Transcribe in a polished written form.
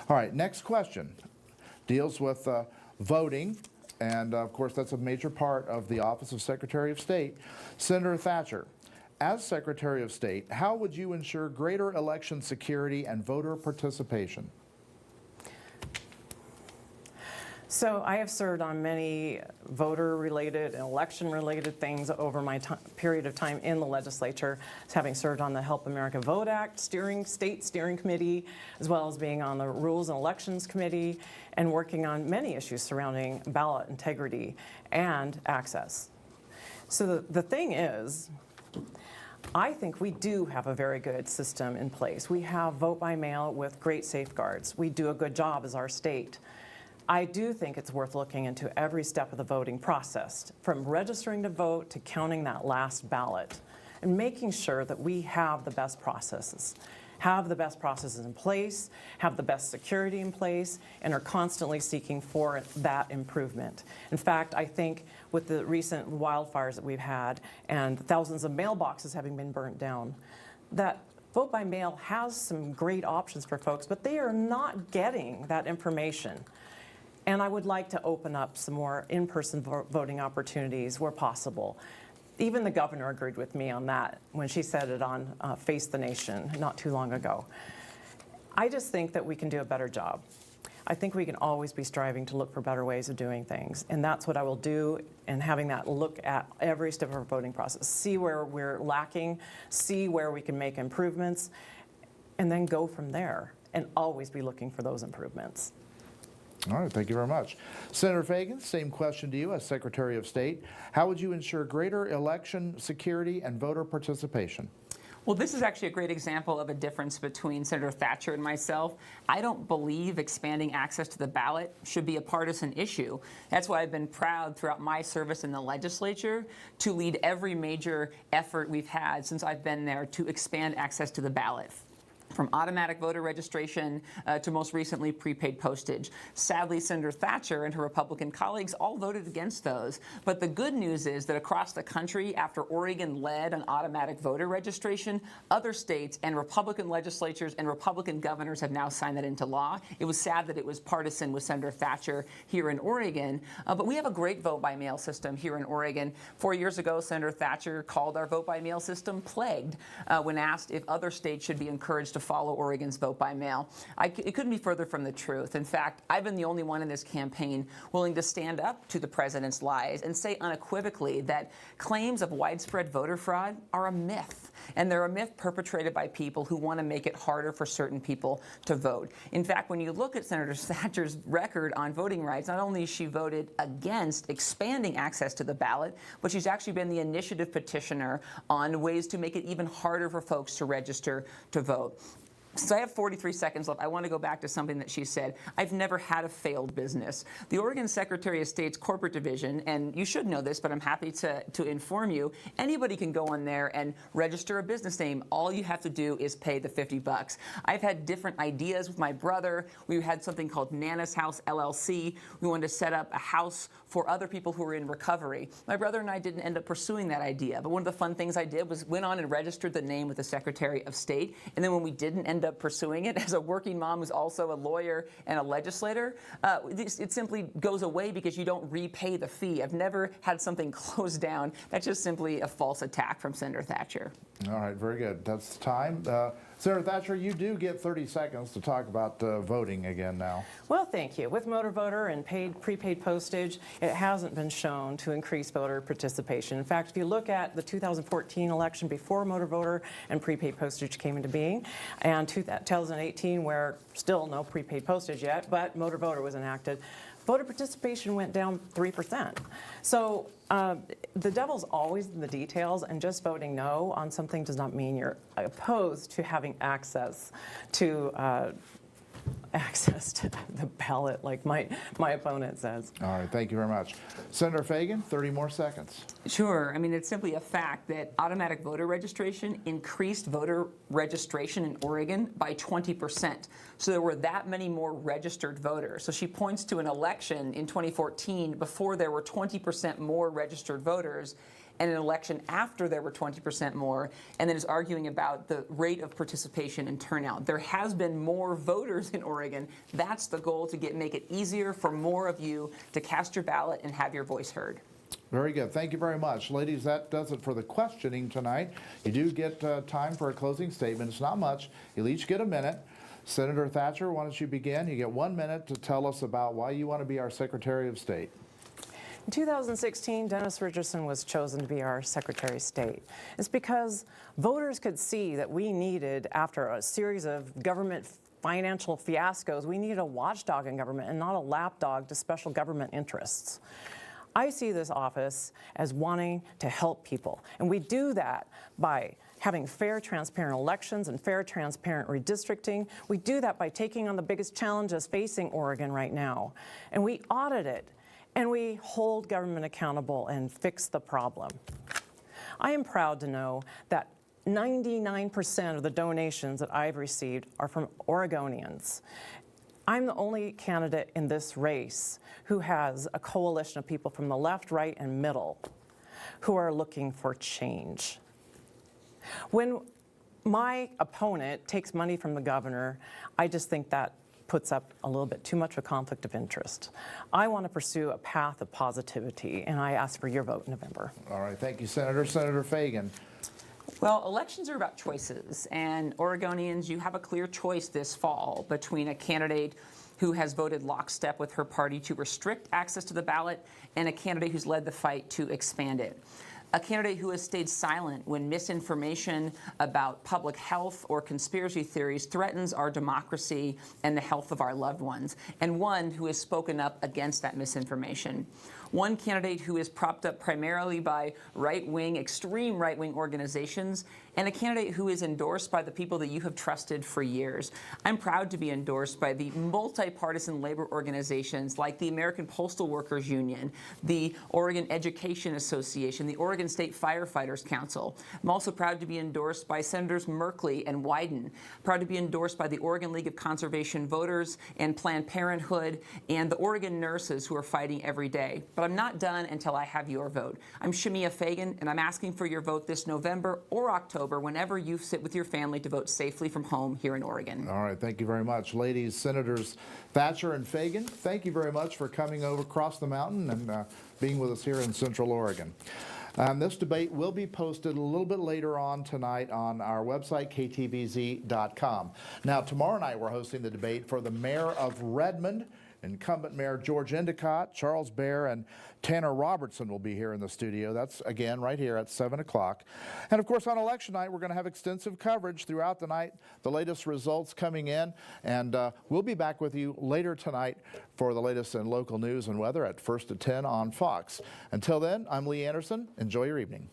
All right, next question deals with voting, and of course that's a major part of the Office of Secretary of State. Senator Thatcher, as Secretary of State, how would you ensure greater election security and voter participation? So I have served on many voter-related and election-related things over my period of time in the legislature, having served on the Help America Vote Act state steering committee, as well as being on the Rules and Elections Committee, and working on many issues surrounding ballot integrity and access. So the thing is, I think we do have a very good system in place. We have vote by mail with great safeguards. We do a good job as our state. I do think it's worth looking into every step of the voting process, from registering to vote to counting that last ballot, and making sure that we have the best processes in place, have the best security in place, and are constantly seeking for that improvement. In fact, I think with the recent wildfires that we've had and thousands of mailboxes having been burnt down, that vote by mail has some great options for folks, but they are not getting that information. And I would like to open up some more in-person voting opportunities where possible. Even the governor agreed with me on that when she said it on Face the Nation not too long ago. I just think that we can do a better job. I think we can always be striving to look for better ways of doing things, and that's what I will do, and having that look at every step of our voting process, see where we're lacking, see where we can make improvements, and then go from there, and always be looking for those improvements. All right, thank you very much. Senator Fagan, same question to you as Secretary of State. How would you ensure greater election security and voter participation? Well, this is actually a great example of a difference between Senator Thatcher and myself. I don't believe expanding access to the ballot should be a partisan issue. That's why I've been proud throughout my service in the legislature to lead every major effort we've had since I've been there to expand access to the ballot, from automatic voter registration to most recently prepaid postage. Sadly, Senator Thatcher and her Republican colleagues all voted against those. But the good news is that across the country, after Oregon led on automatic voter registration, other states and Republican legislatures and Republican governors have now signed that into law. It was sad that it was partisan with Senator Thatcher here in Oregon, but we have a great vote-by-mail system here in Oregon. 4 years ago, Senator Thatcher called our vote-by-mail system plagued when asked if other states should be encouraged to follow Oregon's vote by mail. It couldn't be further from the truth. In fact, I've been the only one in this campaign willing to stand up to the president's lies and say unequivocally that claims of widespread voter fraud are a myth. And they're a myth perpetrated by people who want to make it harder for certain people to vote. In fact, when you look at Senator Thatcher's record on voting rights, not only has she voted against expanding access to the ballot, but she's actually been the initiative petitioner on ways to make it even harder for folks to register to vote. Since I have 43 seconds left, I want to go back to something that she said. I've never had a failed business. The Oregon Secretary of State's corporate division, and you should know this, but I'm happy to inform you, anybody can go on there and register a business name. All you have to do is pay the $50. I've had different ideas with my brother. We had something called Nana's House LLC. We wanted to set up a house for other people who were in recovery. My brother and I didn't end up pursuing that idea, but one of the fun things I did was went on and registered the name with the Secretary of State, and then when we didn't end up pursuing it, as a working mom who's also a lawyer and a legislator, it simply goes away because you don't repay the fee. I've never had something closed down. That's just simply a false attack from Senator Thatcher. All right, very good. That's time. Senator Thatcher, you do get 30 seconds to talk about voting again now. Well, thank you. With motor voter and prepaid postage, it hasn't been shown to increase voter participation. In fact, if you look at the 2014 election before motor voter and prepaid postage came into being, and 2018, where still no prepaid postage yet, but motor voter was enacted, voter participation went down 3%. So the devil's always in the details, and just voting no on something does not mean you're opposed to having access to the ballot, like my opponent says. All right, thank you very much. Senator Fagan, 30 more seconds. Sure. I mean, it's simply a fact that automatic voter registration increased voter registration in Oregon by 20%. So there were that many more registered voters. So she points to an election in 2014 before there were 20% more registered voters. and an election after there were 20% more, and then is arguing about the rate of participation and turnout. There has been more voters in Oregon. That's the goal, to make it easier for more of you to cast your ballot and have your voice heard. Very good. Thank you very much. Ladies, that does it for the questioning tonight. You do get time for a closing statement. It's not much. You'll each get a minute. Senator Thatcher, why don't you begin? You get 1 minute to tell us about why you want to be our Secretary of State. In 2016, Dennis Richardson was chosen to be our Secretary of State. It's because voters could see that we needed, after a series of government financial fiascos, we needed a watchdog in government and not a lapdog to special government interests. I see this office as wanting to help people, and we do that by having fair, transparent elections and fair, transparent redistricting. We do that by taking on the biggest challenges facing Oregon right now, and we audit it, and we hold government accountable and fix the problem. I am proud to know that 99% of the donations that I've received are from Oregonians. I'm the only candidate in this race who has a coalition of people from the left, right, and middle who are looking for change. When my opponent takes money from the governor, I just think that puts up a little bit too much of a conflict of interest. I want to pursue a path of positivity, and I ask for your vote in November. All right. Thank you, Senator. Senator Fagan. Well, elections are about choices, and Oregonians, you have a clear choice this fall between a candidate who has voted lockstep with her party to restrict access to the ballot and a candidate who's led the fight to expand it. A candidate who has stayed silent when misinformation about public health or conspiracy theories threatens our democracy and the health of our loved ones, and one who has spoken up against that misinformation. One candidate who is propped up primarily by right-wing, extreme right-wing organizations, and a candidate who is endorsed by the people that you have trusted for years. I'm proud to be endorsed by the multi-partisan labor organizations like the American Postal Workers Union, the Oregon Education Association, the Oregon State Firefighters Council. I'm also proud to be endorsed by Senators Merkley and Wyden. Proud to be endorsed by the Oregon League of Conservation Voters and Planned Parenthood and the Oregon nurses who are fighting every day. But I'm not done until I have your vote. I'm Shemia Fagan, and I'm asking for your vote this November or October, whenever you sit with your family to vote safely from home here in Oregon. All right, thank you very much. Ladies, Senators Thatcher and Fagan, thank you very much for coming over across the mountain and being with us here in Central Oregon. This debate will be posted a little bit later on tonight on our website, ktvz.com. Now, tomorrow night we're hosting the debate for the mayor of Redmond. Incumbent Mayor George Endicott, Charles Baer, and Tanner Robertson will be here in the studio. That's, again, right here at 7 o'clock. And, of course, on election night, we're going to have extensive coverage throughout the night, the latest results coming in. And we'll be back with you later tonight for the latest in local news and weather at 1 to 10 on Fox. Until then, I'm Lee Anderson. Enjoy your evening.